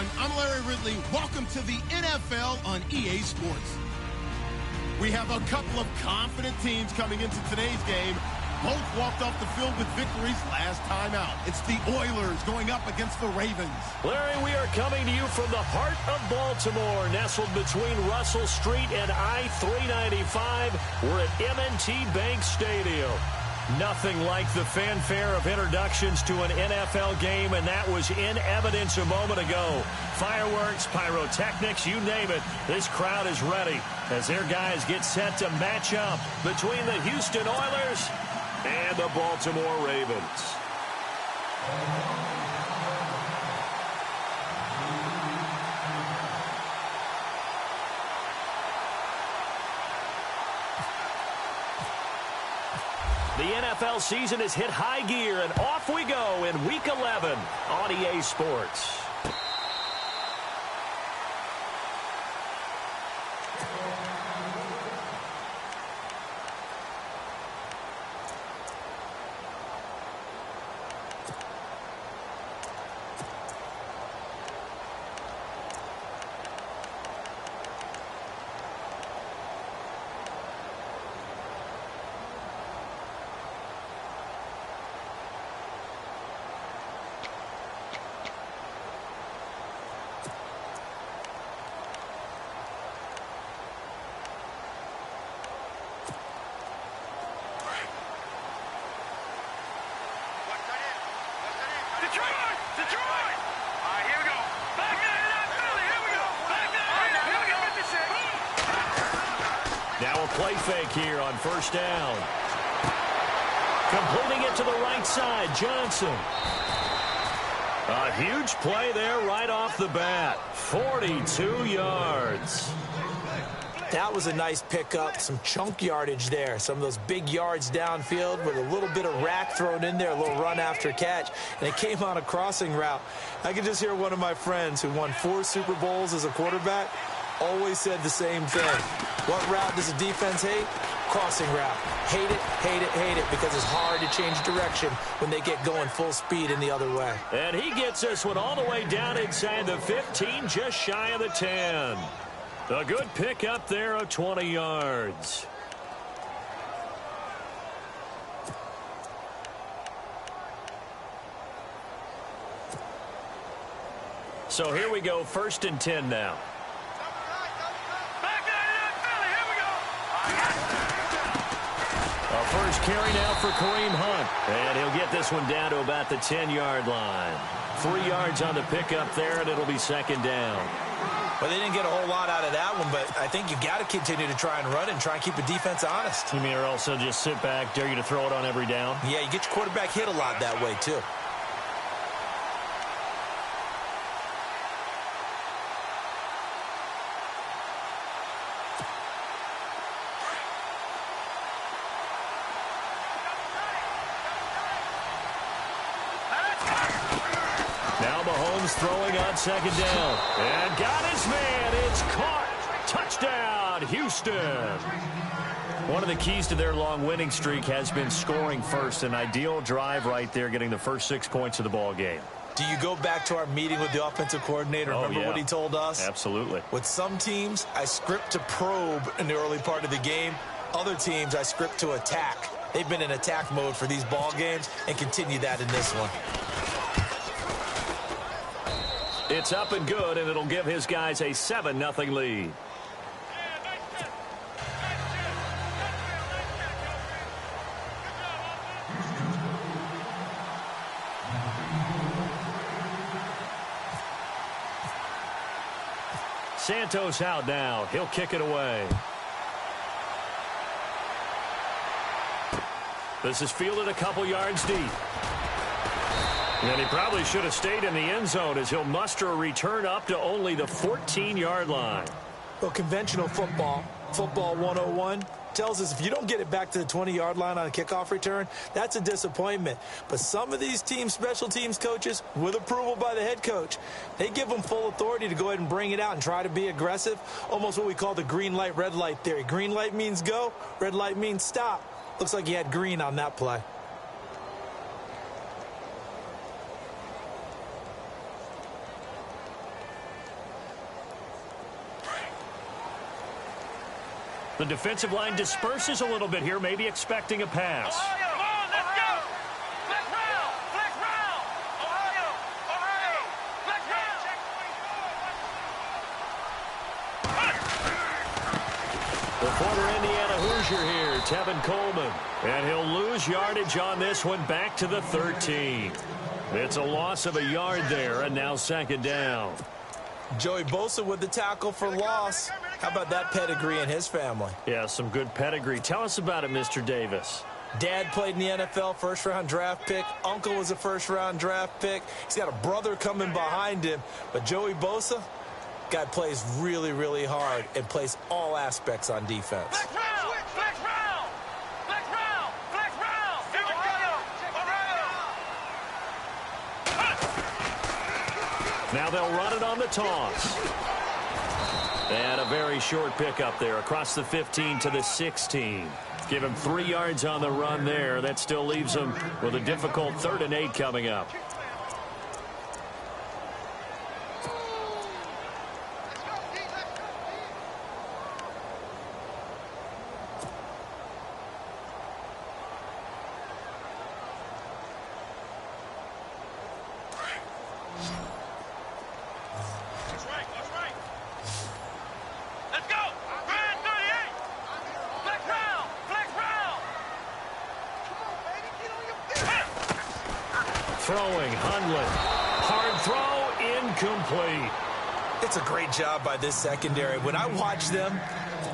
everyone. I'm Larry Ridley. Welcome to the NFL on EA Sports. We have a couple of confident teams coming into today's game. Both walked off the field with victories last time out. It's the Oilers going up against the Ravens. Larry, we are coming to you from the heart of Baltimore, nestled between Russell Street and I-395. We're at M&T Bank Stadium. Nothing like the fanfare of introductions to an NFL game, and that was in evidence a moment ago. Fireworks, pyrotechnics, you name it. This crowd is ready as their guys get set to match up between the Houston Oilers and the Baltimore Ravens. The NFL season has hit high gear, and off we go in Week 11 on EA Sports. Now a play fake here on first down. Completing it to the right side, Johnson. A huge play there right off the bat. 42 yards. That was a nice pickup, some chunk yardage there. Some of those big yards downfield with a little bit of rack thrown in there, a little run after catch, and it came on a crossing route. I could just hear one of my friends who won 4 Super Bowls as a quarterback always said the same thing. What route does a defense hate? Crossing route. Hate it, hate it, hate it, because it's hard to change direction when they get going full speed in the other way. And he gets this one all the way down inside the 15, just shy of the 10. A good pick up there of 20 yards. So here we go, 1st and 10 now. A first carry now for Kareem Hunt. And he'll get this one down to about the 10-yard line. 3 yards on the pickup there, and it'll be 2nd down. Well, they didn't get a whole lot out of that one, but I think you got to continue to try and run and try and keep the defense honest. You mean or also just sit back, dare you to throw it on every down? Yeah, you get your quarterback hit a lot that way, too. Throwing on 2nd down. And got his man. It's caught. Touchdown, Houston. One of the keys to their long winning streak has been scoring first. An ideal drive right there, getting the first 6 points of the ball game. Do you go back to our meeting with the offensive coordinator? Remember what he told us? Absolutely. With some teams, I script to probe in the early part of the game. Other teams, I script to attack. They've been in attack mode for these ball games and continue that in this one. It's up and good, and it'll give his guys a 7-0 lead. Santos out now. He'll kick it away. This is fielded a couple yards deep. And he probably should have stayed in the end zone as he'll muster a return up to only the 14-yard line. Well, conventional football 101, tells us if you don't get it back to the 20-yard line on a kickoff return, that's a disappointment. But some of these teams, special teams coaches, with approval by the head coach, they give them full authority to go ahead and bring it out and try to be aggressive, almost what we call the green light, red light theory. Green light means go, red light means stop. Looks like he had green on that play. The defensive line disperses a little bit here, maybe expecting a pass. Ohio, come on, let's go. Flex round, flex round. Ohio, flex round. The former Indiana Hoosier here, Tevin Coleman. And he'll lose yardage on this one, back to the 13. It's a loss of a yard there, and now second down. Joey Bosa with the tackle for loss. How about that pedigree in his family? Yeah, some good pedigree. Tell us about it, Mr. Davis. Dad played in the NFL, first-round draft pick. Uncle was a first-round draft pick. He's got a brother coming behind him. But Joey Bosa, guy plays really, really hard and plays all aspects on defense. Flex round, flex round, flex round, flex round. Ohio. Now they'll run it on the toss. And a very short pickup there across the 15 to the 16. Give him 3 yards on the run there. That still leaves him with a difficult 3rd and 8 coming up. Throwing, Hundley. Hard throw, incomplete. It's a great job by this secondary. When I watch them,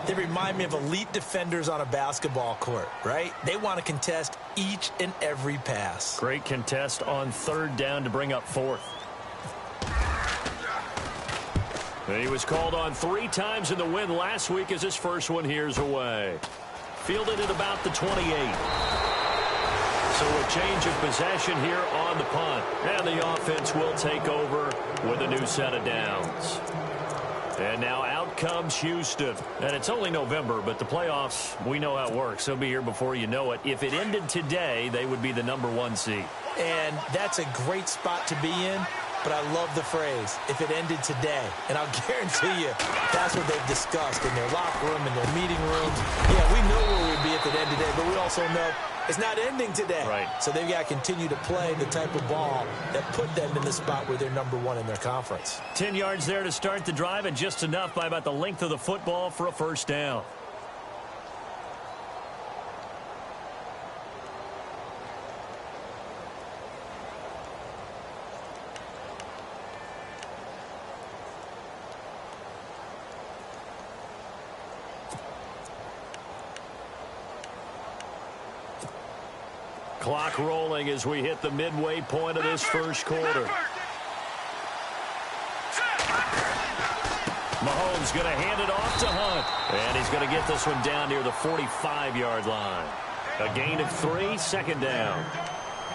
they remind me of elite defenders on a basketball court, right? They want to contest each and every pass. Great contest on 3rd down to bring up 4th. And he was called on 3 times in the win last week as his first one here's away. Fielded at about the 28. So a change of possession here on the punt. And the offense will take over with a new set of downs. And now out comes Houston. And it's only November, but the playoffs, we know how it works. They'll be here before you know it. If it ended today, they would be the #1 seed. And that's a great spot to be in. But I love the phrase, if it ended today. And I'll guarantee you, that's what they've discussed in their locker room, in their meeting rooms. Yeah, we know where we'd be if it ended today, but we also know it's not ending today. Right. So they've got to continue to play the type of ball that put them in the spot where they're #1 in their conference. 10 yards there to start the drive, and just enough by about the length of the football for a first down. Clock rolling as we hit the midway point of this first quarter. Mahomes going to hand it off to Hunt. And he's going to get this one down near the 45-yard line. A gain of 3, second down.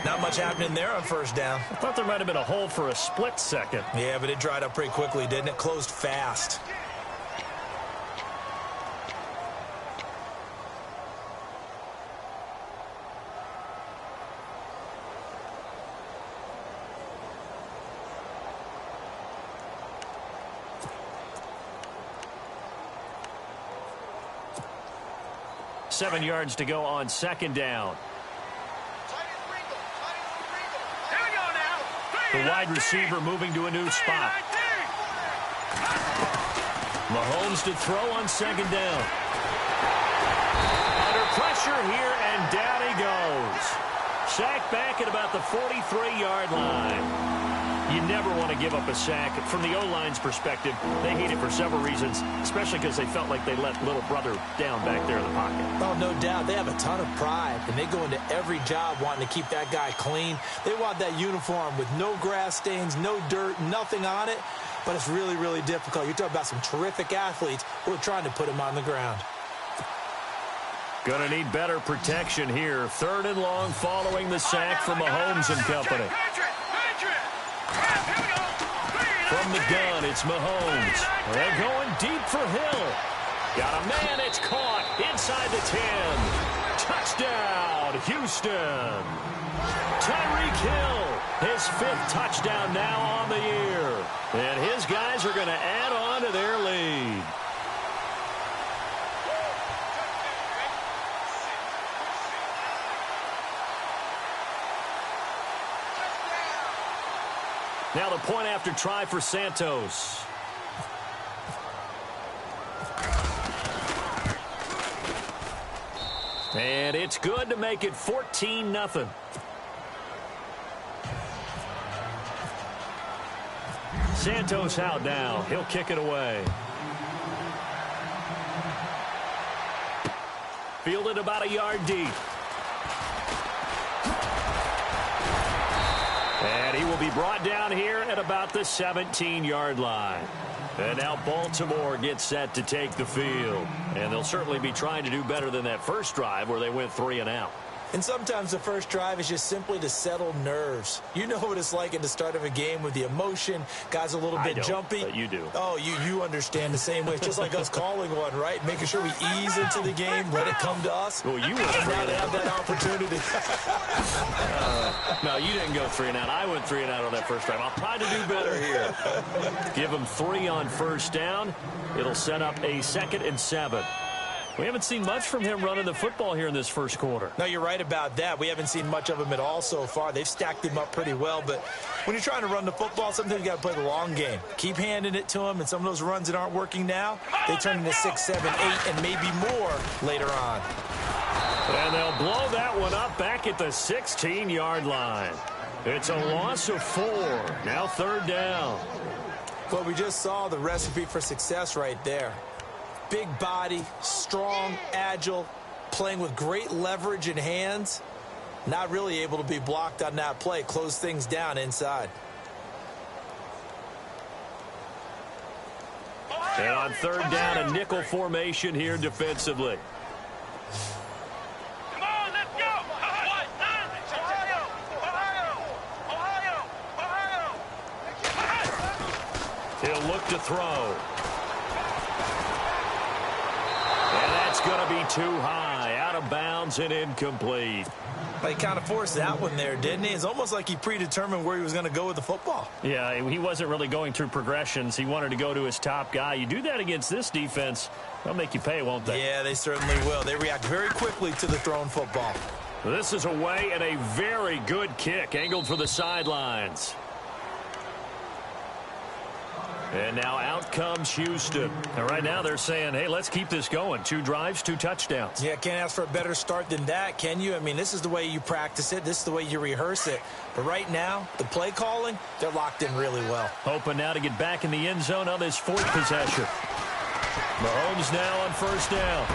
Not much happening there on first down. I thought there might have been a hole for a split second. Yeah, but it dried up pretty quickly, didn't it? Closed fast. Seven yards to go on second down. The wide receiver moving to a new spot. Mahomes to throw on second down. Under pressure here, and down he goes. Sacked back at about the 43-yard line. You never want to give up a sack. From the O-line's perspective, they hate it for several reasons, especially because they felt like they let little brother down back there in the pocket. Oh, no doubt. They have a ton of pride, and they go into every job wanting to keep that guy clean. They want that uniform with no grass stains, no dirt, nothing on it, but it's really, really difficult. You're talking about some terrific athletes who are trying to put him on the ground. Going to need better protection here. 3rd and long following the sack from Mahomes and company. From the gun, it's Mahomes. They're going deep for Hill. Got a man, it's caught inside the 10. Touchdown, Houston. Tyreek Hill, his 5th touchdown now on the year. And his guys are going to add on to their lead. Now the point after try for Santos. And it's good to make it 14-0. Santos out now. He'll kick it away. Fielded about a yard deep. And he will be brought down here at about the 17-yard line. And now Baltimore gets set to take the field. And they'll certainly be trying to do better than that first drive where they went 3 and out. And sometimes the first drive is just simply to settle nerves. You know what it's like at the start of a game with the emotion. Guys a little bit jumpy. But you do. Oh, you understand the same way. It's just like us calling one, right? Making sure we ease into the game, let it come to us. Well, you went now to have that opportunity. No, you didn't go 3 and out. I went 3 and out on that first drive. I'll try to do better here. Give them 3 on first down. It'll set up a 2nd and 7. We haven't seen much from him running the football here in this first quarter. No, you're right about that. We haven't seen much of him at all so far. They've stacked him up pretty well, but when you're trying to run the football, sometimes you got to play the long game. Keep handing it to him, and some of those runs that aren't working now, they turn into 6, 7, 8, and maybe more later on. And they'll blow that one up back at the 16-yard line. It's a loss of 4. Now 3rd down. Well, we just saw the recipe for success right there. Big body, strong, agile, playing with great leverage in hands. Not really able to be blocked on that play. Close things down inside. And on 3rd down, a nickel formation here defensively. Come on, let's go! Ohio! He'll look to throw. And that's going to be too high, out of bounds and incomplete. He kind of forced that one there, didn't he? It's almost like he predetermined where he was going to go with the football. Yeah, he wasn't really going through progressions. He wanted to go to his top guy. You do that against this defense, they'll make you pay, won't they? Yeah, they certainly will. They react very quickly to the thrown football. This is away and a very good kick, angled for the sidelines. And now out comes Houston. And right now they're saying, hey, let's keep this going. 2 drives, 2 touchdowns. Yeah, can't ask for a better start than that, can you? I mean, this is the way you practice it. This is the way you rehearse it. But right now, the play calling, they're locked in really well. Hoping now to get back in the end zone on this 4th possession. Mahomes now on 1st down.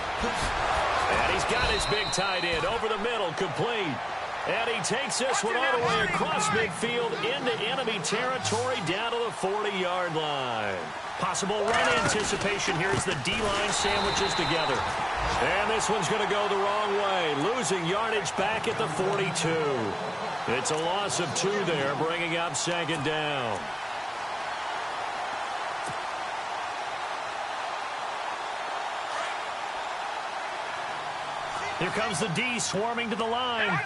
And he's got his big tight end over the middle, complete. And he takes this one all the way across midfield into enemy territory down to the 40-yard line. Possible run anticipation here as the D-line sandwiches together. And this one's going to go the wrong way, losing yardage back at the 42. It's a loss of 2 there, bringing up 2nd down. Here comes the D swarming to the line.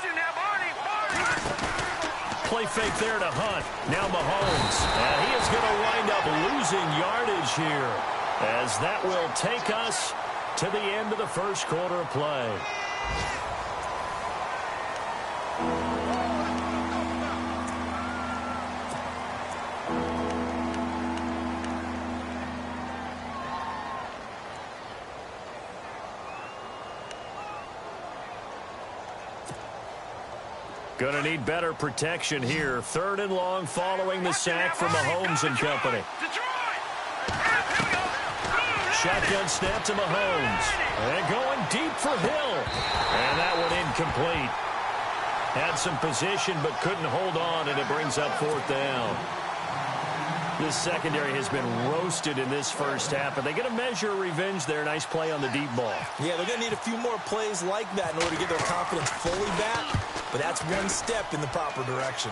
Play fake there to Hunt. Now Mahomes. And he is going to wind up losing yardage here, as that will take us to the end of the first quarter of play. Going to need better protection here. 3rd and long following the sack from Mahomes and company. Shotgun snap to Mahomes. And going deep for Hill. And that one incomplete. Had some position but couldn't hold on, and it brings up 4th down. This secondary has been roasted in this first half, but they get a measure of revenge there. Nice play on the deep ball. Yeah, they're going to need a few more plays like that in order to get their confidence fully back, but that's one step in the proper direction.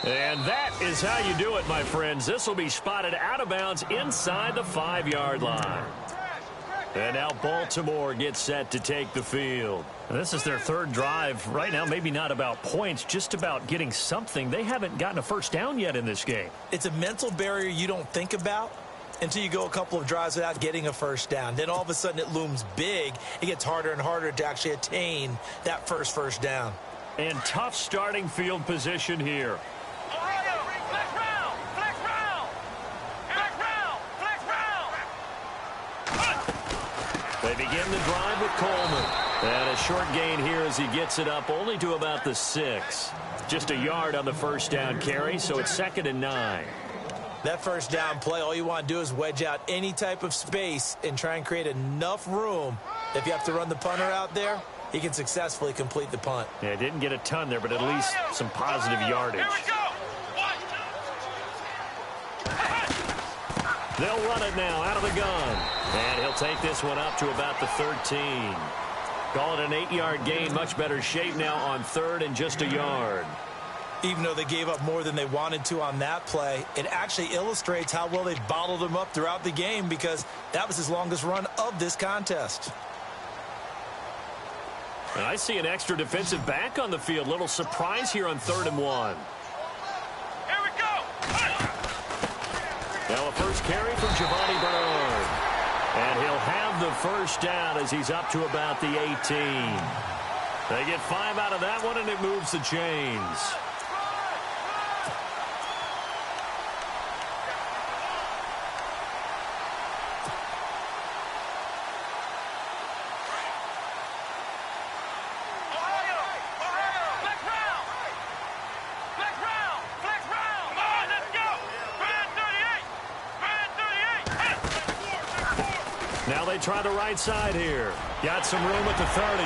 And that is how you do it, my friends. This will be spotted out of bounds inside the 5-yard line. And now Baltimore gets set to take the field. And this is their 3rd drive. Right now, maybe not about points, just about getting something. They haven't gotten a first down yet in this game. It's a mental barrier you don't think about until you go a couple of drives without getting a first down. Then all of a sudden it looms big. It gets harder and harder to actually attain that first down. And tough starting field position here. Ohio, flex round, flex round, flex round, flex round. They begin the drive with Coleman. And a short gain here as he gets it up only to about the 6. Just a yard on the first down carry, so it's 2nd and 9. That first down play, all you want to do is wedge out any type of space and try and create enough room. If you have to run the punter out there, he can successfully complete the punt. Yeah, didn't get a ton there, but at least some positive yardage. Here we go. They'll run it now out of the gun. And he'll take this one up to about the 13. Call it an 8-yard gain. Much better shape now on 3rd and just a yard. Even though they gave up more than they wanted to on that play, it actually illustrates how well they bottled him up throughout the game because that was his longest run of this contest. And I see an extra defensive back on the field. Little surprise here on 3rd and 1. Here we go. Now a first carry from Giovanni Bernard. And he'll have the first down as he's up to about the 18. They get 5 out of that one, and it moves the chains. Now they try the right side here. Got some room at the 30.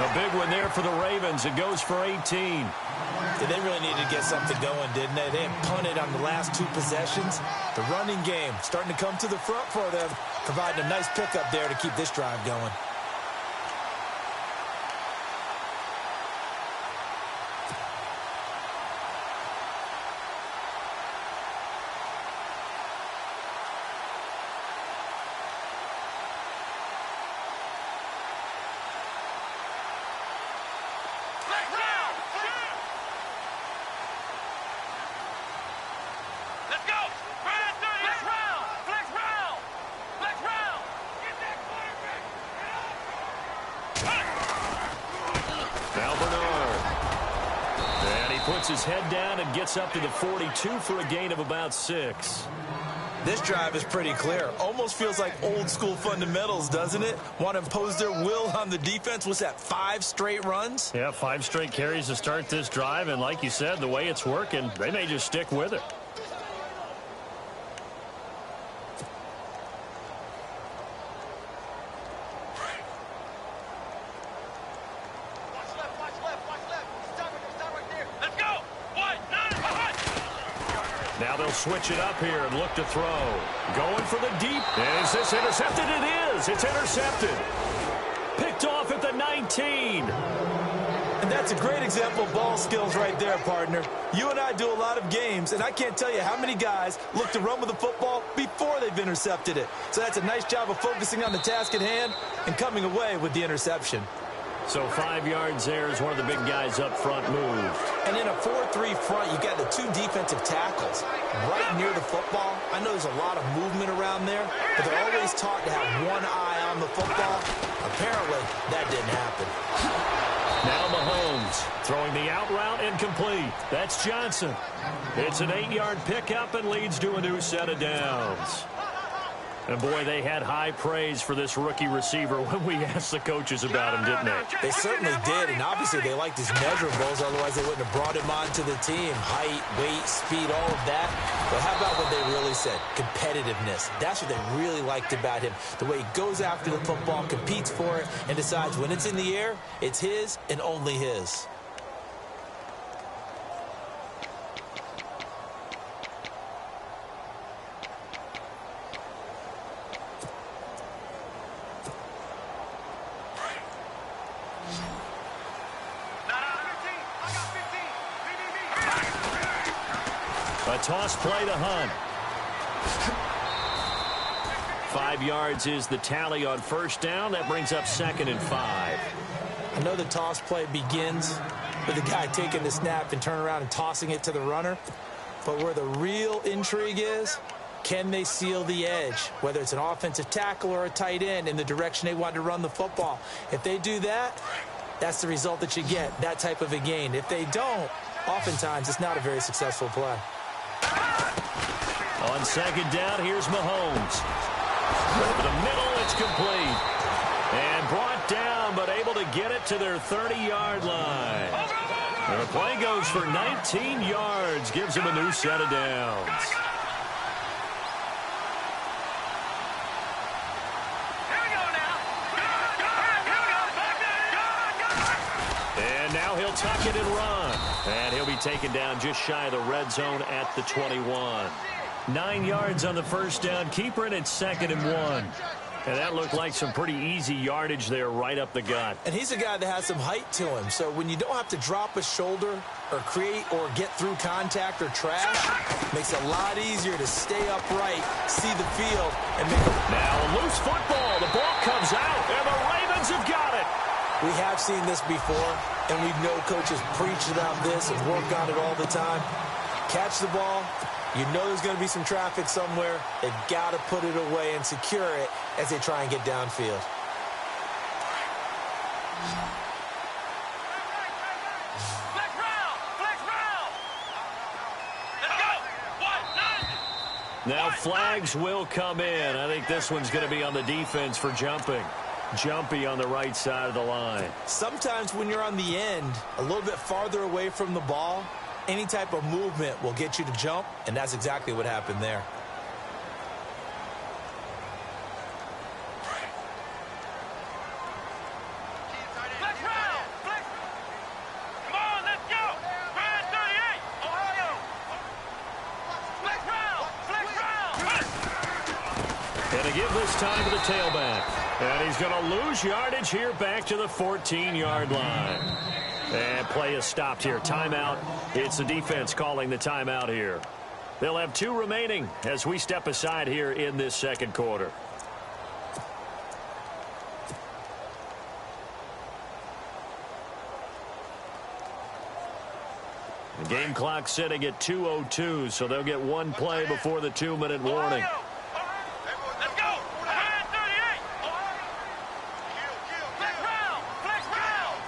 A big one there for the Ravens. It goes for 18. They really needed to get something going, didn't they? They had punted on the last 2 possessions. The running game starting to come to the front for them, providing a nice pickup there to keep this drive going. Puts his head down and gets up to the 42 for a gain of about 6. This drive is pretty clear. Almost feels like old school fundamentals, doesn't it? Want to impose their will on the defense. What's that, 5 straight runs? Yeah, 5 straight carries to start this drive. And like you said, the way it's working, they may just stick with it. Now they'll switch it up here and look to throw. Going for the deep. Is this intercepted? It is. It's intercepted. Picked off at the 19. And that's a great example of ball skills right there, partner. You and I do a lot of games, and I can't tell you how many guys look to run with the football before they've intercepted it. So that's a nice job of focusing on the task at hand and coming away with the interception. So 5 yards there as one of the big guys up front moved. And in a 4-3 front, you've got the 2 defensive tackles right near the football. I know there's a lot of movement around there, but they're always taught to have one eye on the football. Apparently, that didn't happen. Now Mahomes throwing the out route incomplete. That's Johnson. It's an 8-yard pickup and leads to a new set of downs. And, boy, they had high praise for this rookie receiver when we asked the coaches about him, didn't they? They certainly did, and obviously they liked his measurables. Otherwise, they wouldn't have brought him onto the team. Height, weight, speed, all of that. But how about what they really said? Competitiveness. That's what they really liked about him. The way he goes after the football, competes for it, and decides when it's in the air, it's his and only his. A toss play to Hunt. 5 yards is the tally on first down. That brings up 2nd and 5. I know the toss play begins with the guy taking the snap and turn around and tossing it to the runner. But where the real intrigue is, can they seal the edge, whether it's an offensive tackle or a tight end, in the direction they want to run the football? If they do that, that's the result that you get, that type of a gain. If they don't, oftentimes it's not a very successful play. On second down, here's Mahomes. Over the middle, it's complete. And brought down, but able to get it to their 30-yard line. The play goes for 19 yards, gives him a new set of downs. And now he'll tuck it and run. And he'll be taken down just shy of the red zone at the 21. 9 yards on the first down. Keeper, and it's 2nd and 1. And that looked like some pretty easy yardage there right up the gut. And he's a guy that has some height to him. So when you don't have to drop a shoulder or create or get through contact or trash, makes it a lot easier to stay upright, see the field, and make a... Now a loose football. The ball comes out, and the Ravens have got it. We have seen this before, and we know coaches preach about this and work on it all the time. Catch the ball. You know there's going to be some traffic somewhere. They've got to put it away and secure it as they try and get downfield. Flex round! Flex round! Let's go! Now flags will come in. I think this one's going to be on the defense for jumping. Jumpy on the right side of the line. Sometimes when you're on the end, a little bit farther away from the ball, any type of movement will get you to jump, and that's exactly what happened there. Flex round! Flex! Come on, let's go! Brand 38, Ohio! Flex round! Flex round! And to give this time to the tailback. And he's going to lose yardage here back to the 14-yard line. And play is stopped here. Timeout. It's the defense calling the timeout here. They'll have 2 remaining as we step aside here in this second quarter. The game clock sitting at 2:02, so they'll get 1 play before the 2-minute warning. Let's go! Brand 38, Ohio! Flex round! Flex round!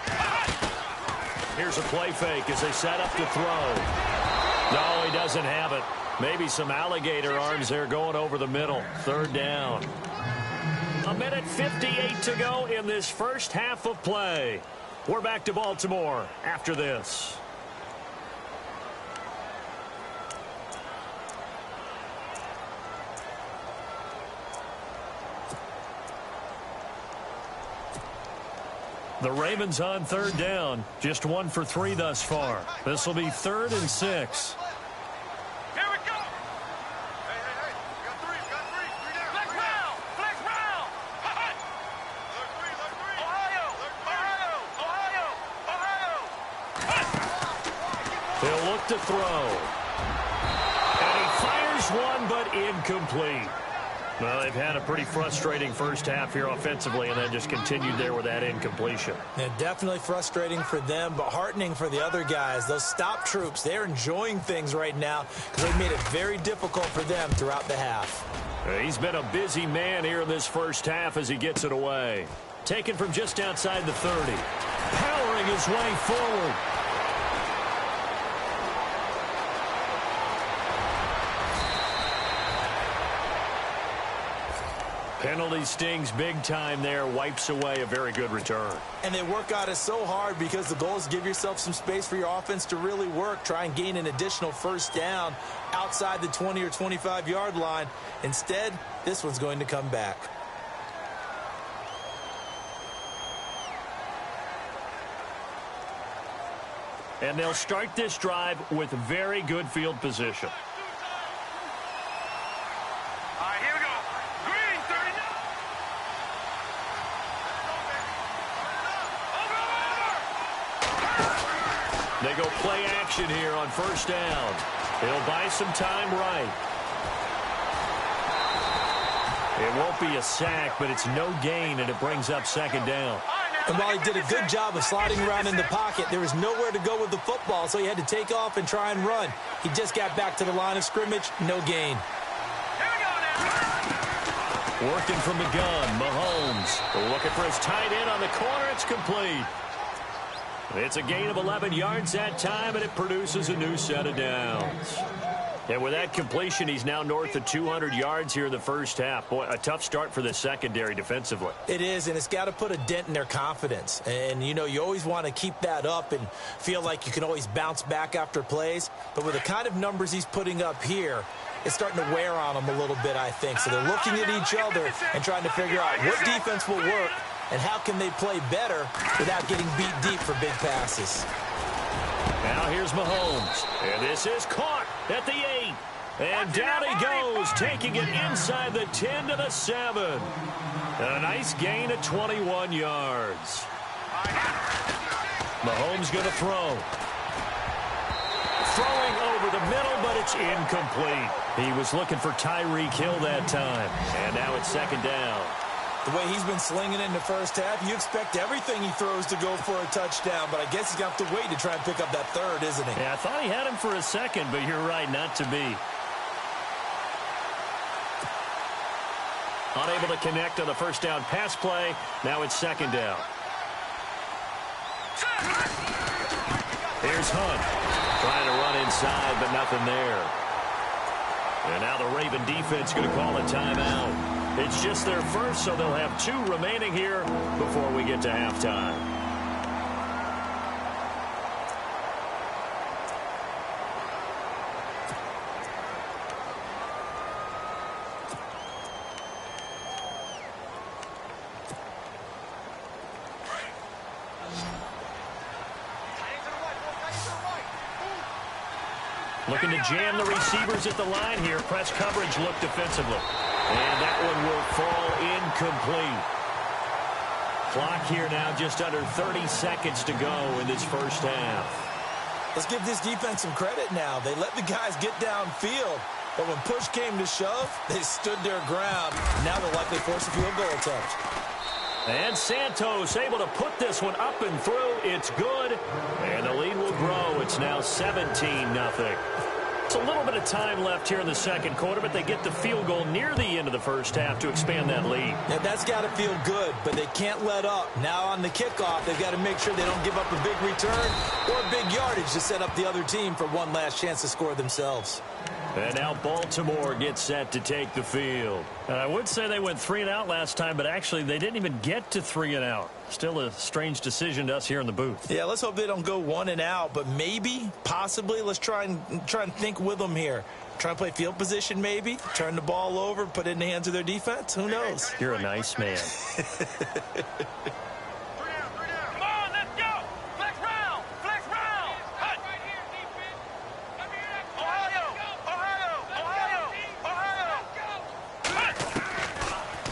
Here's a play fake as they set up to throw. No, he doesn't have it. Maybe some alligator arms there going over the middle. 3rd down. 1:58 to go in this first half of play. We're back to Baltimore after this. The Ravens on 3rd down. Just 1 for 3 thus far. This will be 3rd and 6. Here we go! Hey, got 3 down. Flex round! Flex round! Ohio! They'll look to throw. And he fires one, but incomplete. Well, they've had a pretty frustrating first half here offensively and then just continued there with that incompletion. Yeah, definitely frustrating for them, but heartening for the other guys. Those stop troops, they're enjoying things right now because they've made it very difficult for them throughout the half. He's been a busy man here in this first half as he gets it away. Taken from just outside the 30. Powering his way forward. Penalty stings big time there, wipes away a very good return. And they work on it so hard because the goal is give yourself some space for your offense to really work, try and gain an additional 1st down outside the 20 or 25-yard line. Instead, this one's going to come back. And they'll start this drive with very good field position. All right, here we go. Green 39. They go play action here on 1st down. They'll buy some time right. It won't be a sack, but it's no gain, and it brings up 2nd down. And while he did a good job of sliding around in the pocket, there was nowhere to go with the football, so he had to take off and try and run. He just got back to the line of scrimmage, no gain. Here we go now. Working from the gun, Mahomes looking for his tight end on the corner. It's complete. It's a gain of 11 yards that time, and it produces a new set of downs. And with that completion, he's now north of 200 yards here in the first half. Boy, a tough start for the secondary defensively. It is, and it's got to put a dent in their confidence. And, you know, you always want to keep that up and feel like you can always bounce back after plays. But with the kind of numbers he's putting up here, it's starting to wear on them a little bit, I think. So they're looking at each other and trying to figure out what defense will work and how can they play better without getting beat deep for big passes. Now here's Mahomes, and this is caught at the 8. And down he goes, taking it inside the 10 to the 7. A nice gain of 21 yards. Mahomes going to throw. Throwing over the middle, but it's incomplete. He was looking for Tyreek Hill that time. And now it's second down. The way he's been slinging it in the first half, you expect everything he throws to go for a touchdown, but I guess he's got to wait to try and pick up that third, isn't he? Yeah, I thought he had him for a second, but you're right, not to be. Unable to connect on the first down pass play. Now it's second down. Here's Hunt. Trying to run inside, but nothing there. And now the Raven defense going to call a timeout. It's just their first, so they'll have 2 remaining here before we get to halftime. Looking to jam the receivers at the line here. Press coverage look defensively. And that one will fall incomplete. Clock here now just under 30 seconds to go in this first half. Let's give this defense some credit now. They let the guys get downfield, but when push came to shove, they stood their ground. Now they'll likely force a field goal attempt. And Santos able to put this one up and through. It's good. And the lead will grow. It's now 17-0. It's a little bit of time left here in the second quarter, but they get the field goal near the end of the first half to expand that lead. Now, that's got to feel good, but they can't let up. Now on the kickoff, they've got to make sure they don't give up a big return or big yardage to set up the other team for one last chance to score themselves. And now Baltimore gets set to take the field. And I would say they went 3 and out last time, but actually they didn't even get to 3 and out. Still a strange decision to us here in the booth. Yeah, let's hope they don't go 1 and out, but maybe, possibly, let's try and think with them here. Try and play field position maybe, turn the ball over, put it in the hands of their defense. Who knows? You're a nice man.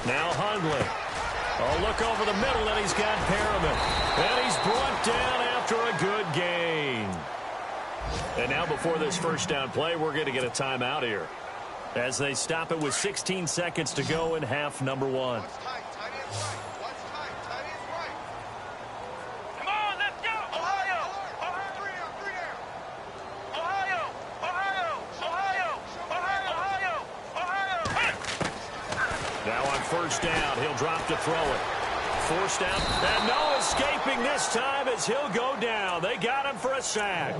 Now Hundley. Oh, look over the middle, and he's got Perriman. And he's brought down after a good gain. And now before this first down play, we're going to get a timeout here as they stop it with 16 seconds to go in half number 1. First down, he'll drop to throw it. Forced out, and no escaping this time as he'll go down. They got him for a sack.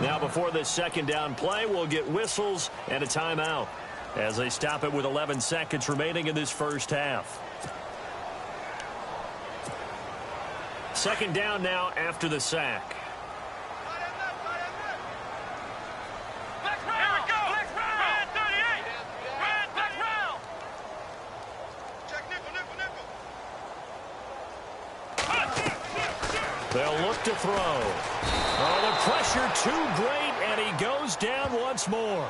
Now before this second down play, we'll get whistles and a timeout as they stop it with 11 seconds remaining in this first half. Second down now after the sack. They'll look to throw. Oh, the pressure too great, and he goes down once more.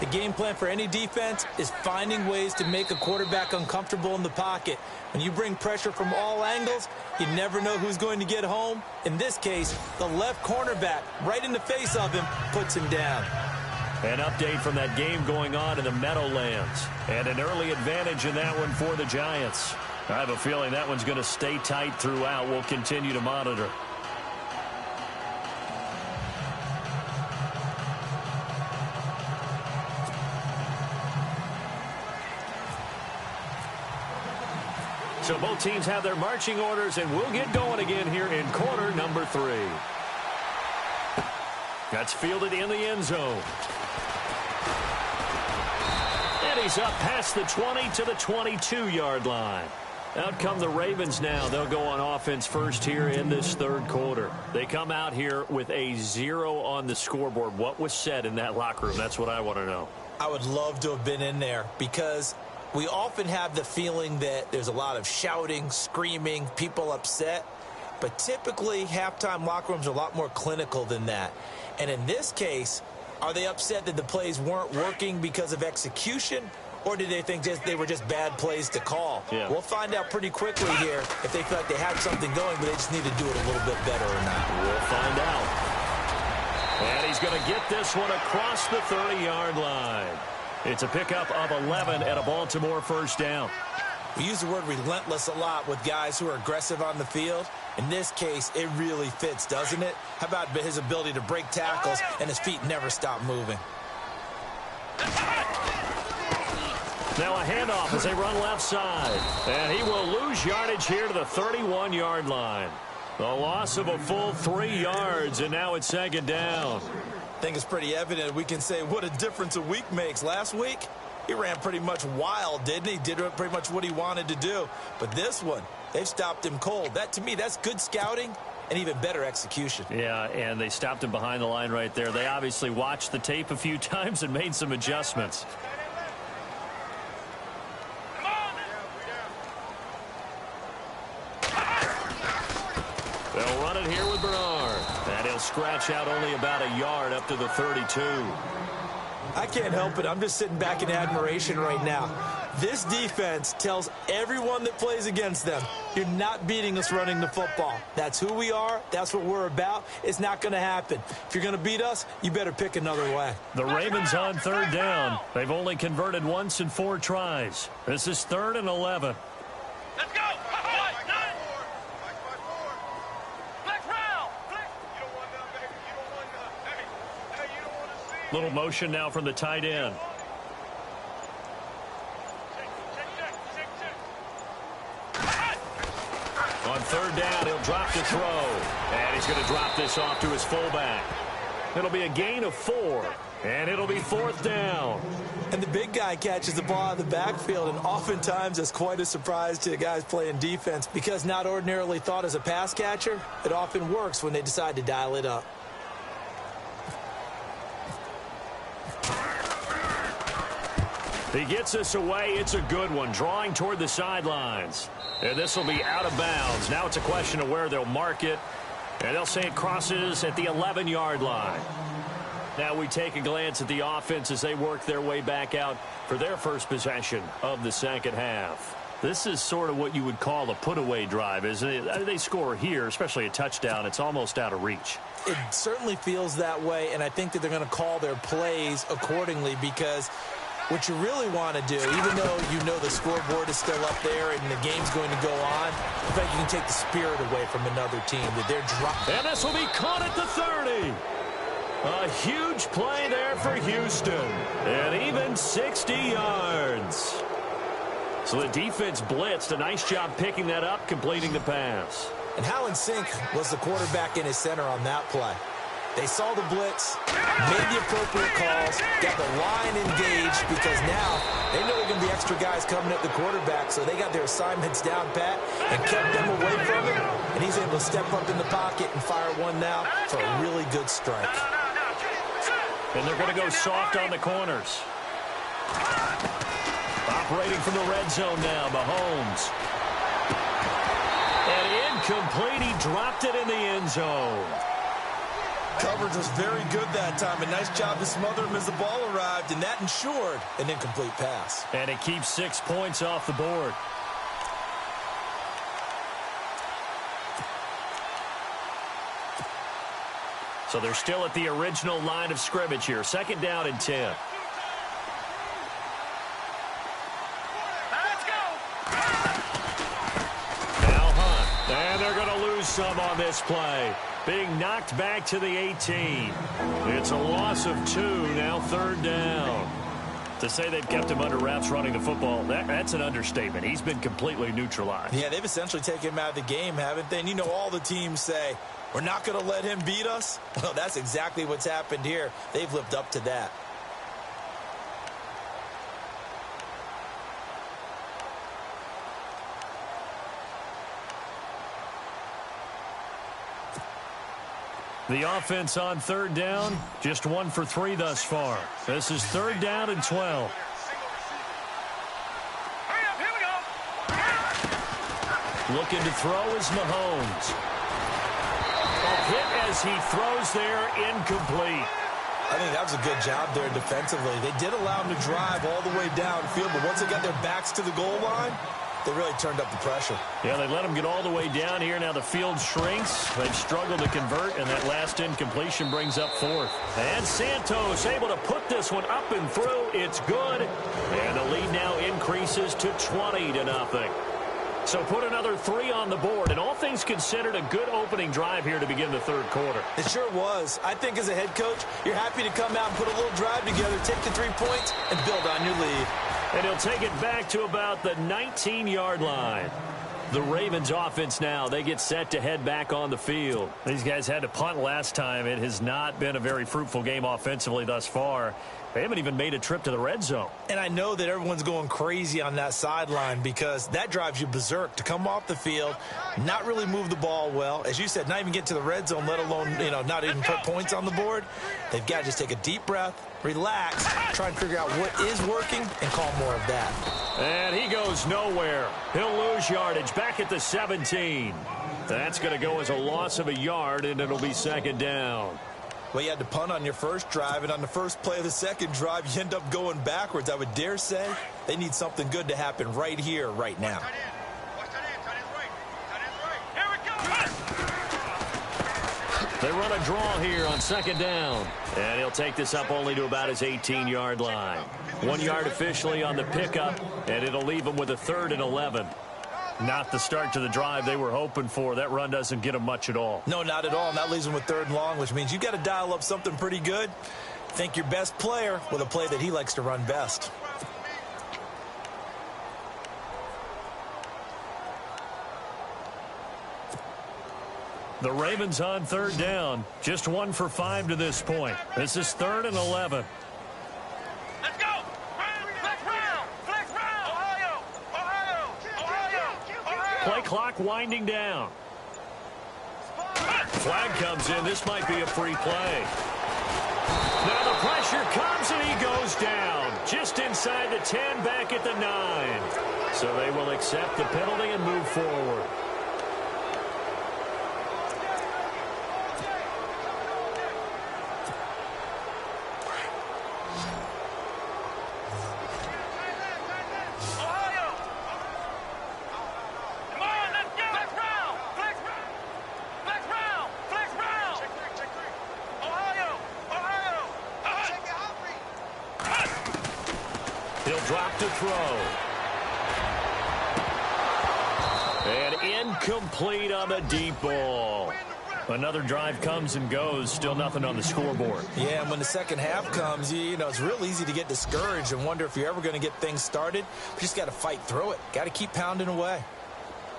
The game plan for any defense is finding ways to make a quarterback uncomfortable in the pocket. When you bring pressure from all angles, you never know who's going to get home. In this case, the left cornerback, right in the face of him, puts him down. An update from that game going on in the Meadowlands. And an early advantage in that one for the Giants. I have a feeling that one's going to stay tight throughout. We'll continue to monitor. So both teams have their marching orders, and we'll get going again here in quarter number 3. That's fielded in the end zone. And he's up past the 20 to the 22-yard line. Out come the Ravens now. They'll go on offense first here in this third quarter. They come out here with a 0 on the scoreboard. What was said in that locker room? That's what I want to know. I would love to have been in there because we often have the feeling that there's a lot of shouting, screaming, people upset. But typically, halftime locker rooms are a lot more clinical than that. And in this case, are they upset that the plays weren't working because of execution? Or did they think they were just bad plays to call? Yeah. We'll find out pretty quickly here if they feel like they had something going, but they just need to do it a little bit better or not. We'll find out. And he's going to get this one across the 30-yard line. It's a pickup of 11 and a Baltimore first down. We use the word relentless a lot with guys who are aggressive on the field. In this case, it really fits, doesn't it? How about his ability to break tackles and his feet never stop moving? Now a handoff as they run left side. And he will lose yardage here to the 31-yard line. The loss of a full 3 yards, and now it's second down. I think it's pretty evident. We can say what a difference a week makes. Last week, he ran pretty much wild, didn't he? Did pretty much what he wanted to do. But this one, they've stopped him cold. That, to me, that's good scouting and even better execution. Yeah, and they stopped him behind the line right there. They obviously watched the tape a few times and made some adjustments. They'll run it here with Bernard. And he'll scratch out only about a yard up to the 32. I can't help it. I'm just sitting back in admiration right now. This defense tells everyone that plays against them, you're not beating us running the football. That's who we are. That's what we're about. It's not going to happen. If you're going to beat us, you better pick another way. The Ravens on third down. They've only converted once in 4 tries. This is 3rd and 11. Let's go! Little motion now from the tight end. On third down, he'll drop the throw. And he's going to drop this off to his fullback. It'll be a gain of 4. And it'll be 4th down. And the big guy catches the ball out of the backfield, and oftentimes it's quite a surprise to the guys playing defense because not ordinarily thought as a pass catcher, it often works when they decide to dial it up. He gets this away. It's a good one, drawing toward the sidelines. And this will be out of bounds. Now it's a question of where they'll mark it. And they'll say it crosses at the 11-yard line. Now we take a glance at the offense as they work their way back out for their first possession of the second half. This is sort of what you would call a put-away drive, isn't it? They score here, especially a touchdown. It's almost out of reach. It certainly feels that way, and I think that they're going to call their plays accordingly because what you really want to do, even though you know the scoreboard is still up there and the game's going to go on, I think you can take the spirit away from another team that they're dropping. And this will be caught at the 30. A huge play there for Houston. And even 60 yards. So the defense blitzed. A nice job picking that up, completing the pass. And how in sync was the quarterback in his center on that play? They saw the blitz, made the appropriate calls, got the line engaged because now they know there are going to be extra guys coming at the quarterback, so they got their assignments down pat and kept them away from him, and he's able to step up in the pocket and fire one now for a really good strike. And they're going to go soft on the corners. Operating from the red zone now, Mahomes. And incomplete, he dropped it in the end zone. Coverage was very good that time. A nice job to smother him as the ball arrived, and that ensured an incomplete pass. And it keeps 6 points off the board. So they're still at the original line of scrimmage here. 2nd down and 10. Let's go! Now Hunt. And they're going to lose some on this play. Being knocked back to the 18. It's a loss of 2, now 3rd down. To say they've kept him under wraps running the football, that's an understatement. He's been completely neutralized. Yeah, they've essentially taken him out of the game, haven't they? And you know all the teams say, we're not going to let him beat us. Well, that's exactly what's happened here. They've lived up to that. The offense on third down, just 1 for 3 thus far. This is 3rd down and 12. Looking to throw is Mahomes. A hit as he throws there, incomplete. I think that was a good job there defensively. They did allow him to drive all the way downfield, but once they got their backs to the goal line, they really turned up the pressure. Yeah, they let him get all the way down here. Now the field shrinks. They've struggled to convert, and that last incompletion brings up 4th. And Santos able to put this one up and through. It's good. And the lead now increases to 20-0. So put another 3 on the board, and all things considered, a good opening drive here to begin the 3rd quarter. It sure was. I think as a head coach, you're happy to come out and put a little drive together, take the 3 points, and build on your lead. And he'll take it back to about the 19-yard line. The Ravens offense now, they get set to head back on the field. These guys had to punt last time. It has not been a very fruitful game offensively thus far. They haven't even made a trip to the red zone. And I know that everyone's going crazy on that sideline because that drives you berserk to come off the field, not really move the ball well. As you said, not even get to the red zone, let alone, not even put points on the board. They've got to just take a deep breath, relax, try and figure out what is working, and call more of that. And he goes nowhere. He'll lose yardage back at the 17. That's going to go as a loss of a yard, and it'll be 2nd down. Well, you had to punt on your first drive, and on the first play of the second drive, you end up going backwards. I would dare say they need something good to happen right here, right now. They run a draw here on 2nd down. And he'll take this up only to about his 18-yard line. 1 yard officially on the pickup, and it'll leave him with a 3rd and 11. Not the start to the drive they were hoping for. That run doesn't get them much at all. No, not at all. And that leaves them with 3rd and long, which means you've got to dial up something pretty good. Think your best player with a play that he likes to run best. The Ravens on 3rd down. Just 1 for 5 to this point. This is 3rd and 11. Let's go! Flex round! Flex round! Ohio! Ohio! Ohio! Play clock winding down. Flag comes in. This might be a free play. Now the pressure comes and he goes down. Just inside the 10, back at the 9. So they will accept the penalty and move forward. Drop to throw. And incomplete on the deep ball. Another drive comes and goes. Still nothing on the scoreboard. Yeah, and when the second half comes, it's real easy to get discouraged and wonder if you're ever going to get things started. You just got to fight through it. Got to keep pounding away.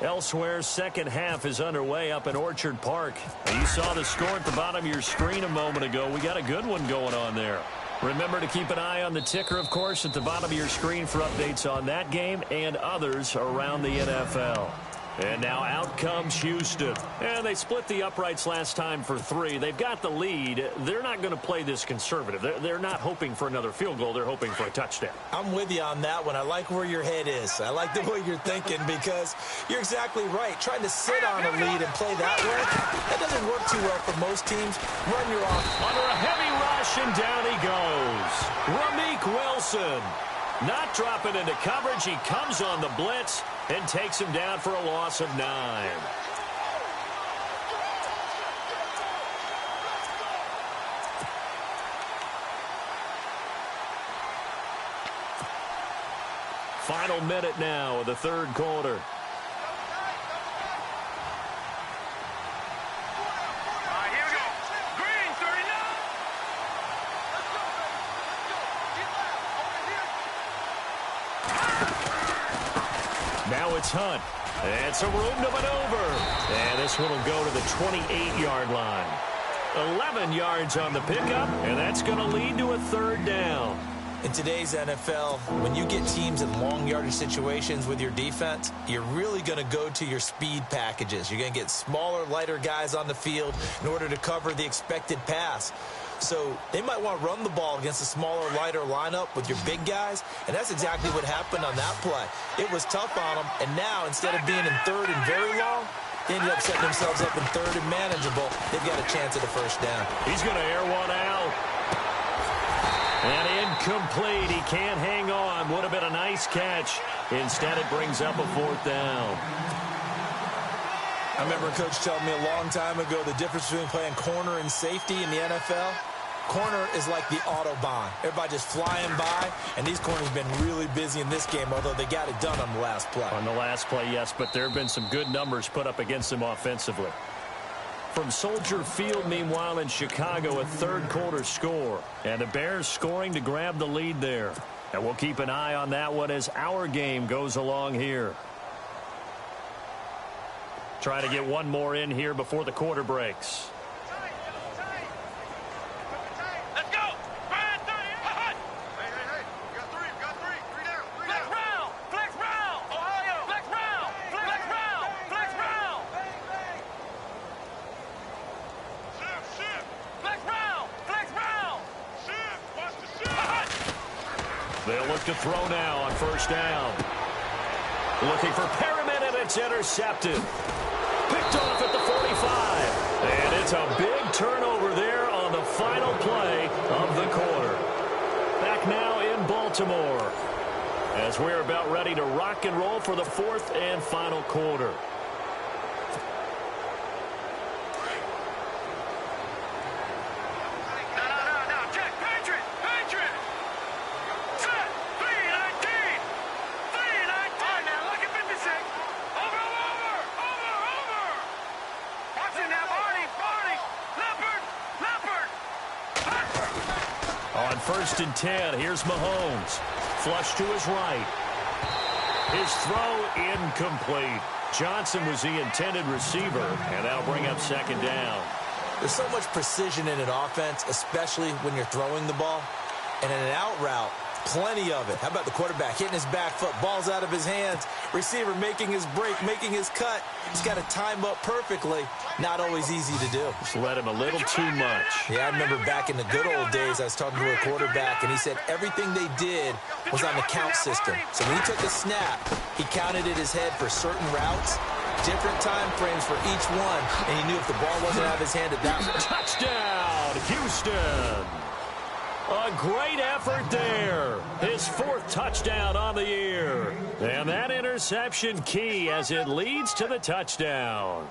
Elsewhere, second half is underway up in Orchard Park. You saw the score at the bottom of your screen a moment ago. We got a good one going on there. Remember to keep an eye on the ticker, of course, at the bottom of your screen for updates on that game and others around the NFL. And now out comes Houston. And they split the uprights last time for 3. They've got the lead. They're not going to play this conservative. They're not hoping for another field goal. They're hoping for a touchdown. I'm with you on that one. I like where your head is. I like the way you're thinking because you're exactly right. Trying to sit on a lead and play that way, that doesn't work too well for most teams. Run your offense. Under a heavy rush, and down he goes. Wk11. Not dropping into coverage. He comes on the blitz and takes him down for a loss of 9. Final minute now of the 3rd quarter. Now it's Hunt. It's a room to maneuver. And this one will go to the 28-yard line. 11 yards on the pickup, and that's going to lead to a third down. In today's NFL, when you get teams in long yardage situations with your defense, you're really going to go to your speed packages. You're going to get smaller, lighter guys on the field in order to cover the expected pass. So they might want to run the ball against a smaller, lighter lineup with your big guys, and that's exactly what happened on that play. It was tough on them, and now instead of being in third and very long, they ended up setting themselves up in third and manageable. They've got a chance at a first down. He's going to air one out. And incomplete. He can't hang on. Would have been a nice catch. Instead, it brings up a fourth down. I remember a coach telling me a long time ago the difference between playing corner and safety in the NFL. Corner is like the Autobahn. Everybody just flying by, and these corners have been really busy in this game, although they got it done on the last play. On the last play, yes, but there have been some good numbers put up against them offensively. From Soldier Field, meanwhile, in Chicago, a third-quarter score. And the Bears scoring to grab the lead there. And we'll keep an eye on that one as our game goes along here. Try to get one more in here before the quarter breaks. Let's go! Ryan, 30! Hey, we got three, three down, Flex round! Flex round! Ohio! Flex round! Flex round! Flex round! Shift! Flex round! Flex round! Shift! Watch the shift! They'll look to throw now on first down. Looking for Perriman, and it's intercepted. Picked off at the 45. And it's a big turnover there on the final play of the quarter. Back now in Baltimore as we're about ready to rock and roll for the fourth and final quarter. Now, check, Patriot! Set! 319! 319! All right, now, look at 56. Over! Watch it now, Barney! Leopard! On first and 10, here's Mahomes. Flush to his right. His throw incomplete. Johnson was the intended receiver, and that'll bring up second down. There's so much precision in an offense, especially when you're throwing the ball. And in an out route, plenty of it. How about the quarterback hitting his back foot, ball's out of his hands, receiver making his break, making his cut. He's got to time up perfectly. Not always easy to do. Just let him a little too much. Yeah, I remember back in the good old days, I was talking to a quarterback, and he said everything they did was on the count system. So when he took a snap, he counted in his head for certain routes, different time frames for each one, and he knew if the ball wasn't out of his hand at that point. Touchdown, Houston. A great effort there. His fourth touchdown on the year. And that interception key as it leads to the touchdown.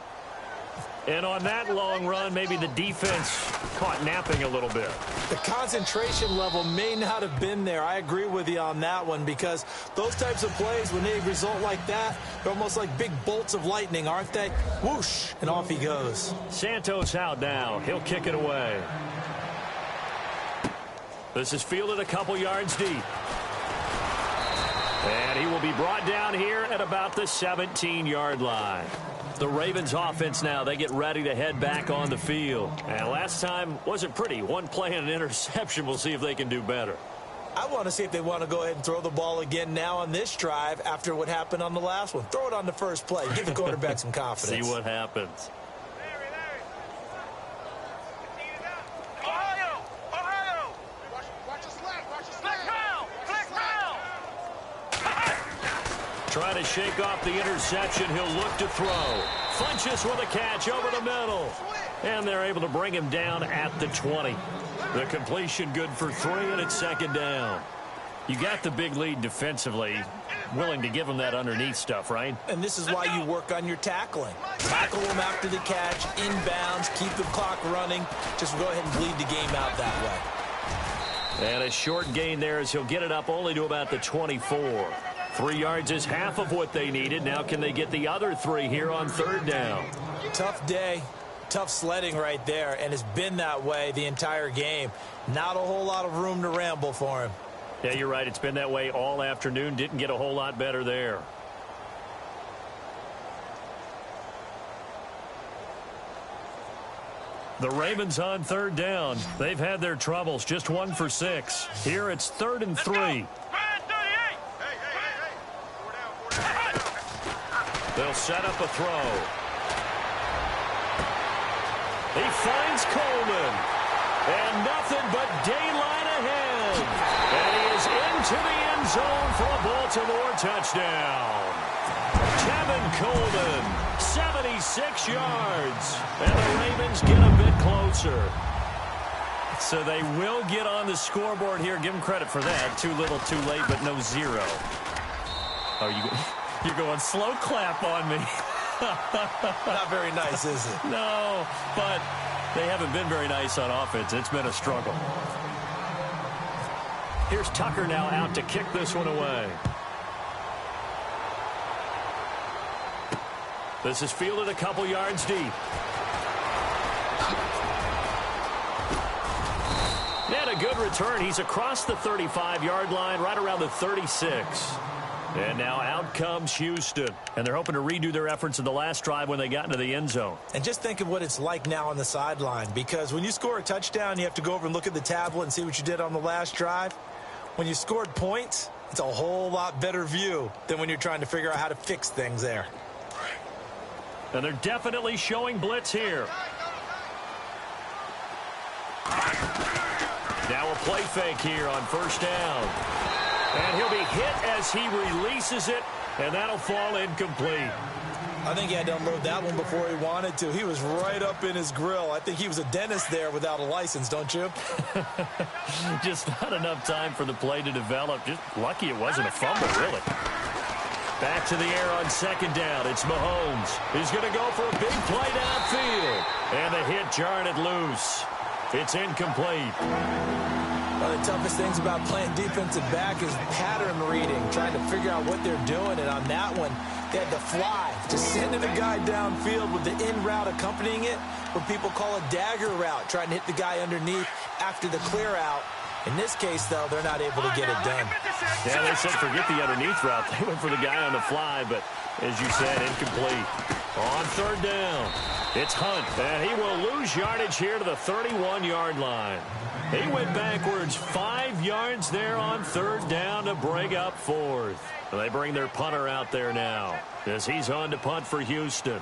And on that long run, maybe the defense caught napping a little bit. The concentration level may not have been there. I agree with you on that one, because those types of plays, when they result like that, they're almost like big bolts of lightning, aren't they? Whoosh, and off he goes. Santos out now. He'll kick it away. This is fielded a couple yards deep. And he will be brought down here at about the 17-yard line. The Ravens offense now, they get ready to head back on the field. And last time wasn't pretty. One play and an interception. We'll see if they can do better. I want to see if they want to go ahead and throw the ball again now on this drive after what happened on the last one. Throw it on the first play. Give the quarterback some confidence. See what happens. Ohio! Watch your slack! Flex round! Trying to shake off the interception. He'll look to throw. Funches with a catch over the middle. And they're able to bring him down at the 20. The completion good for 3, and it's second down. You got the big lead defensively. Willing to give him that underneath stuff, right? And this is why you work on your tackling. Tackle them after the catch, inbounds, keep the clock running. Just go ahead and bleed the game out that way. And a short gain there as he'll get it up only to about the 24. 3 yards is half of what they needed. Now can they get the other 3 here on third down? Tough day. Tough sledding right there, and it's been that way the entire game. Not a whole lot of room to ramble for him. Yeah, you're right. It's been that way all afternoon. Didn't get a whole lot better there. The Ravens on third down. They've had their troubles, just 1 for 6. Here it's 3rd and 3. They'll set up a throw. He finds Coleman. And nothing but daylight ahead. And he is into the end zone for a Baltimore touchdown. Kevin Coleman, 76 yards. And the Ravens get a bit closer. So they will get on the scoreboard here. Give them credit for that. Too little, too late, but no 0. Oh, you're going slow clap on me. Not very nice, is it? No, but they haven't been very nice on offense. It's been a struggle. Here's Tucker now out to kick this one away. This is fielded a couple yards deep. And a good return. He's across the 35-yard line, right around the 36. And now out comes Houston. And they're hoping to redo their efforts in the last drive when they got into the end zone. And just think of what it's like now on the sideline. Because when you score a touchdown, you have to go over and look at the tablet and see what you did on the last drive. When you scored points, it's a whole lot better view than when you're trying to figure out how to fix things there. And they're definitely showing blitz here. Now a play fake here on first down. And he'll be hit as he releases it, and that'll fall incomplete. I think he had to unload that one before he wanted to. He was right up in his grill. I think he was a dentist there without a license, don't you? Just not enough time for the play to develop. Just lucky it wasn't a fumble, really. Back to the air on second down. It's Mahomes. He's going to go for a big play downfield. And the hit jarred it loose. It's incomplete. One of the toughest things about playing defensive back is pattern reading, trying to figure out what they're doing. And on that one, they had to fly, just sending a guy downfield with the in route accompanying it, what people call a dagger route, trying to hit the guy underneath after the clear out. In this case, though, they're not able to get it done. Yeah, they said forget the underneath route. They went for the guy on the fly, but as you said, incomplete. On third down, it's Hunt, and he will lose yardage here to the 31-yard line. He went backwards 5 yards there on third down to break up fourth. They bring their punter out there now as he's on to punt for Houston.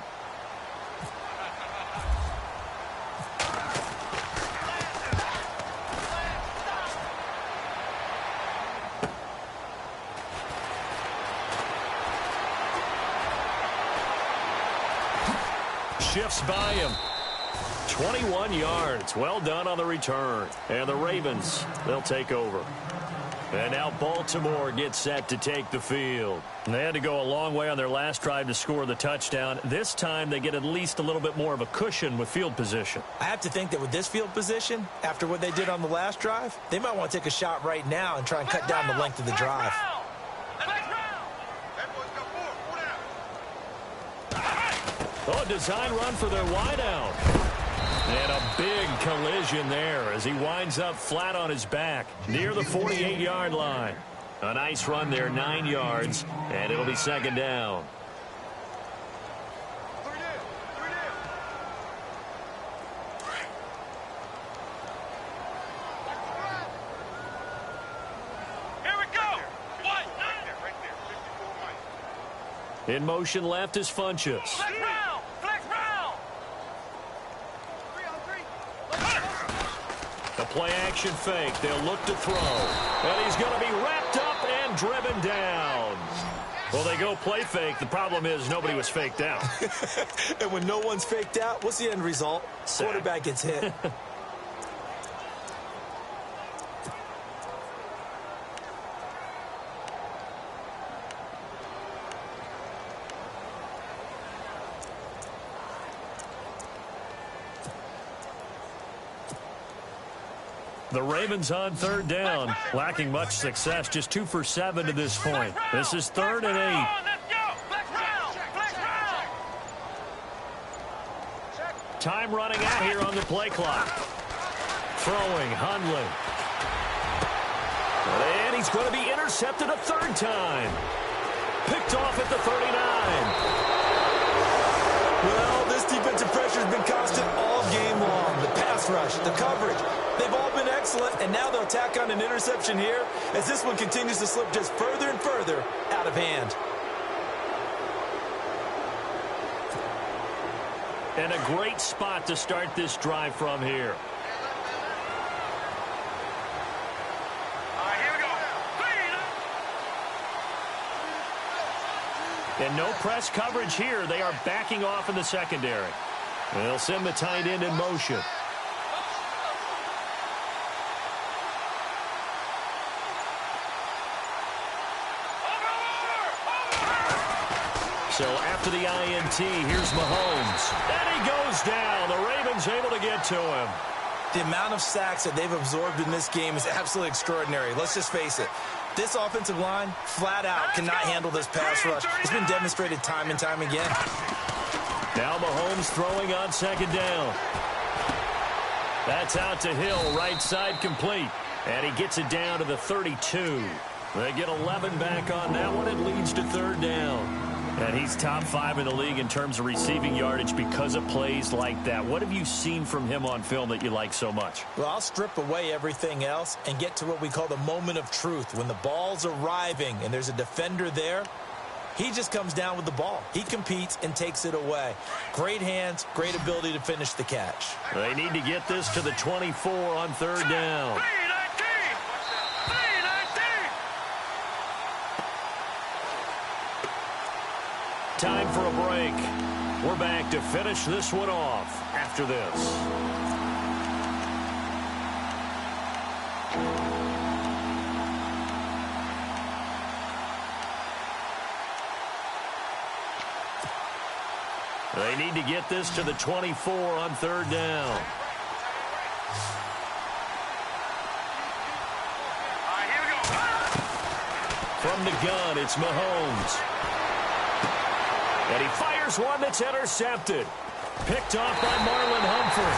Shifts by him. 21 yards. Well done on the return. And the Ravens, they'll take over. And now Baltimore gets set to take the field. And they had to go a long way on their last drive to score the touchdown. This time they get at least a little bit more of a cushion with field position. I have to think that with this field position, after what they did on the last drive, they might want to take a shot right now and try and cut down the length of the drive. Oh, design run for their wideout. And a big collision there as he winds up flat on his back near the 48-yard line. A nice run there, 9 yards, and it'll be second down. Here we go. In motion left is Funchess. Flex round. Flex round. The play action fake. They'll look to throw. And he's going to be wrapped up and driven down. Well, they go play fake. The problem is nobody was faked out. And when no one's faked out, what's the end result? Sack. Quarterback gets hit. The Ravens on third down, lacking much success, just 2 for 7 to this point. This is 3rd and 8. Let's go. Flex round. Flex round. Time running out here on the play clock. Throwing, Hundley. And he's going to be intercepted a third time. Picked off at the 39. Well, this defensive pressure has been constant all game long. The the coverage. They've all been excellent, and now they'll tack on an interception here as this one continues to slip just further and further out of hand. And a great spot to start this drive from here. All right, here we go. And no press coverage here. They are backing off in the secondary. They'll send the tight end in motion. So after the INT, here's Mahomes. And he goes down. The Ravens able to get to him. The amount of sacks that they've absorbed in this game is absolutely extraordinary. Let's just face it. This offensive line, flat out, cannot handle this pass rush. It's been demonstrated time and time again. Now Mahomes throwing on second down. That's out to Hill, right side complete. And he gets it down to the 32. They get 11 back on that one. It leads to third down. And he's top 5 in the league in terms of receiving yardage because of plays like that. What have you seen from him on film that you like so much? Well, I'll strip away everything else and get to what we call the moment of truth. When the ball's arriving and there's a defender there, he just comes down with the ball. He competes and takes it away. Great hands, great ability to finish the catch. They need to get this to the 24 on third down. Time for a break. We're back to finish this one off after this. They need to get this to the 24 on third down. From the gun, it's Mahomes. And he fires one that's intercepted. Picked off by Marlon Humphrey.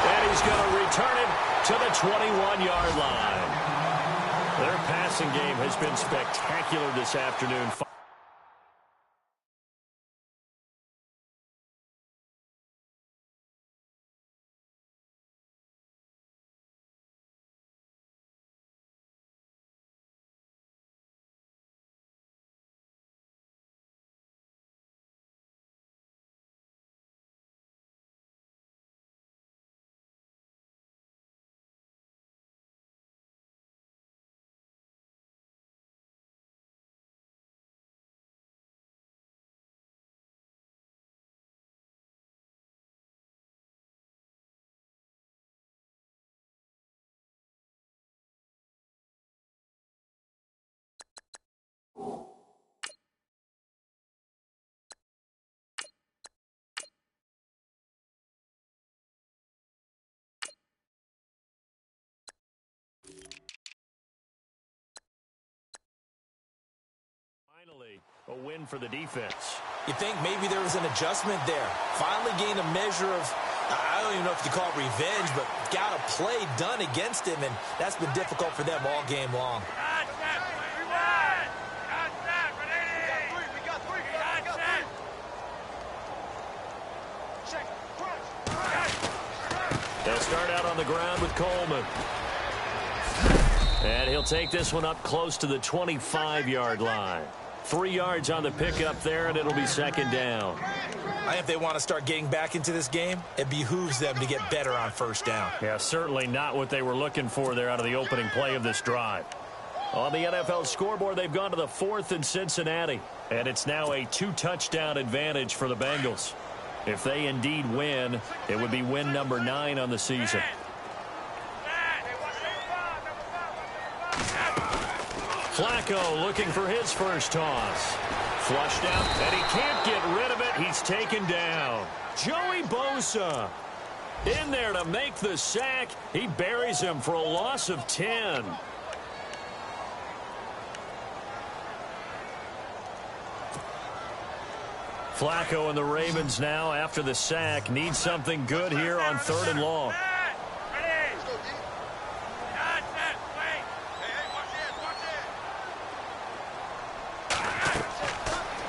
And he's going to return it to the 21-yard line. Their passing game has been spectacular this afternoon. Finally, a win for the defense. You think maybe there was an adjustment there. Finally gained a measure of, I don't even know if you call it revenge, but got a play done against him, and that's been difficult for them all game long. They'll start out on the ground with Coleman. And he'll take this one up close to the 25-yard line. 3 yards on the pickup there, and it'll be second down. I think if they want to start getting back into this game, it behooves them to get better on first down. Yeah, certainly not what they were looking for there out of the opening play of this drive. On the NFL scoreboard, they've gone to the 4th in Cincinnati, and it's now a 2-touchdown advantage for the Bengals. If they indeed win, it would be win number 9 on the season. Flacco looking for his first toss. Flushed out, and he can't get rid of it. He's taken down. Joey Bosa in there to make the sack. He buries him for a loss of 10. Flacco and the Ravens now, after the sack, need something good here on 3rd and long.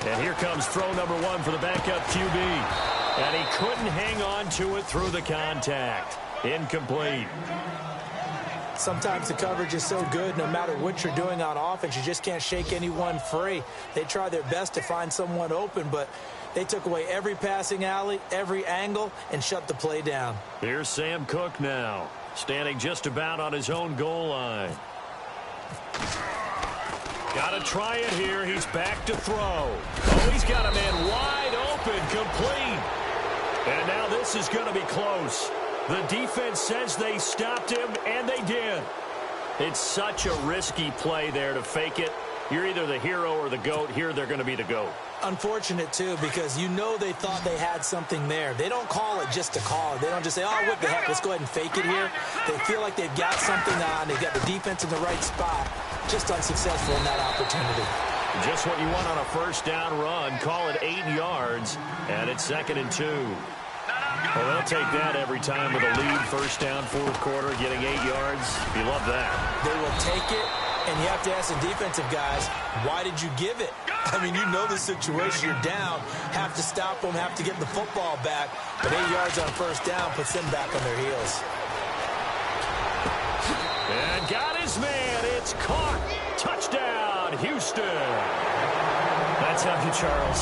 And here comes throw number 1 for the backup QB. And he couldn't hang on to it through the contact. Incomplete. Sometimes the coverage is so good, no matter what you're doing on offense, you just can't shake anyone free. They try their best to find someone open, but they took away every passing alley, every angle, and shut the play down. Here's Sam Cook now, standing just about on his own goal line. Got to try it here. He's back to throw. Oh, he's got a man wide open, complete. And now this is going to be close. The defense says they stopped him, and they did. It's such a risky play there to fake it. You're either the hero or the GOAT. Here they're going to be the GOAT. Unfortunate, too, because you know they thought they had something there. They don't call it just to call it. They don't just say, oh, what the heck, let's go ahead and fake it here. They feel like they've got something on. They've got the defense in the right spot. Just unsuccessful in that opportunity. Just what you want on a first down run. Call it 8 yards, and it's 2nd and 2. Well, they'll take that every time with a lead. First down, fourth quarter, getting 8 yards. You love that. They will take it, and you have to ask the defensive guys, why did you give it? I mean, you know the situation. You're down. Have to stop them, have to get the football back. But 8 yards on first down puts them back on their heels. And got his man. It's caught. Touchdown, Houston. That's how you, Charles.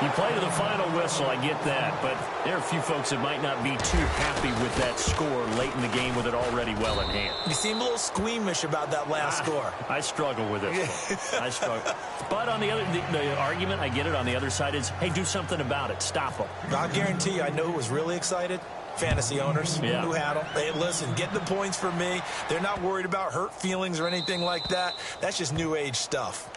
You play to the final whistle, I get that, but there are a few folks that might not be too happy with that score late in the game with it already well in hand. You seem a little squeamish about that last score. I struggle with it. I struggle. But on the other, the argument, I get it, on the other side is, hey, do something about it. Stop them. I guarantee you, I know who was really excited. Fantasy owners who had them. Hey, listen, get the points for me. They're not worried about hurt feelings or anything like that. That's just new age stuff.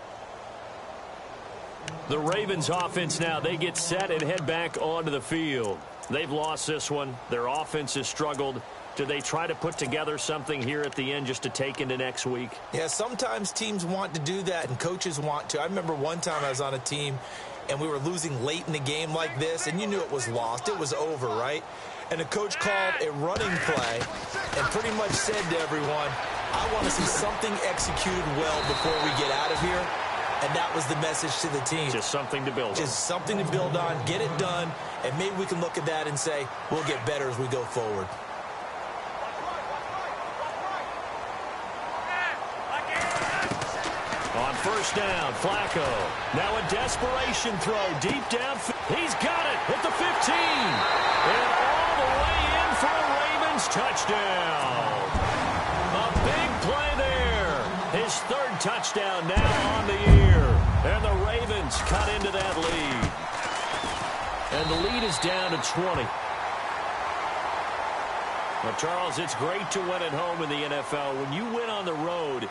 The Ravens offense now, they get set and head back onto the field. They've lost this one. Their offense has struggled. Do they try to put together something here at the end just to take into next week? Yeah, sometimes teams want to do that and coaches want to. I remember one time I was on a team and we were losing late in the game like this, and you knew it was lost. It was over, right? And the coach called a running play and pretty much said to everyone, I want to see something executed well before we get out of here. And that was the message to the team. Just something to build on. Just something to build on, get it done, and maybe we can look at that and say, we'll get better as we go forward. On first down, Flacco. Now a desperation throw deep down. He's got it at the 15. And all the way in for a Ravens touchdown. A big play there. His third touchdown now on the year. And the Ravens cut into that lead. And the lead is down to 20. Well, Charles, it's great to win at home in the NFL. When you win on the road,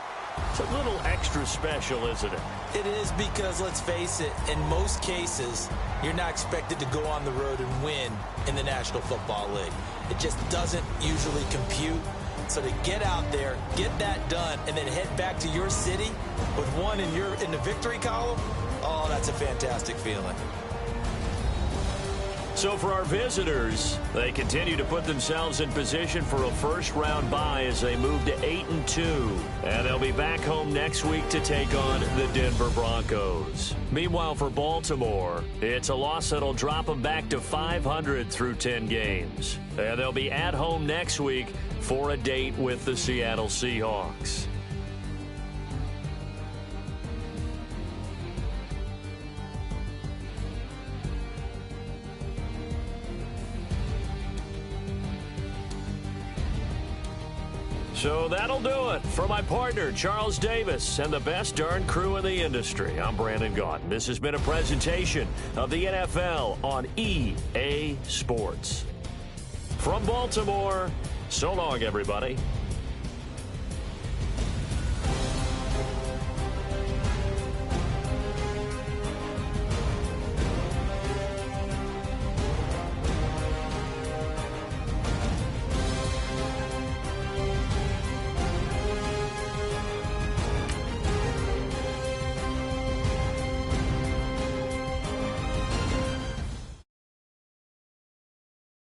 it's a little extra special, isn't it? It is, because, let's face it, in most cases, you're not expected to go on the road and win in the National Football League. It just doesn't usually compute. So to get out there, get that done, and then head back to your city with one in the victory column, oh, that's a fantastic feeling. So for our visitors, they continue to put themselves in position for a first-round bye as they move to 8-2. And they'll be back home next week to take on the Denver Broncos. Meanwhile, for Baltimore, it's a loss that'll drop them back to 500 through 10 games. And they'll be at home next week for a date with the Seattle Seahawks. So that'll do it. For my partner, Charles Davis, and the best darn crew in the industry, I'm Brandon Gaudin. This has been a presentation of the NFL on EA Sports. From Baltimore, so long, everybody.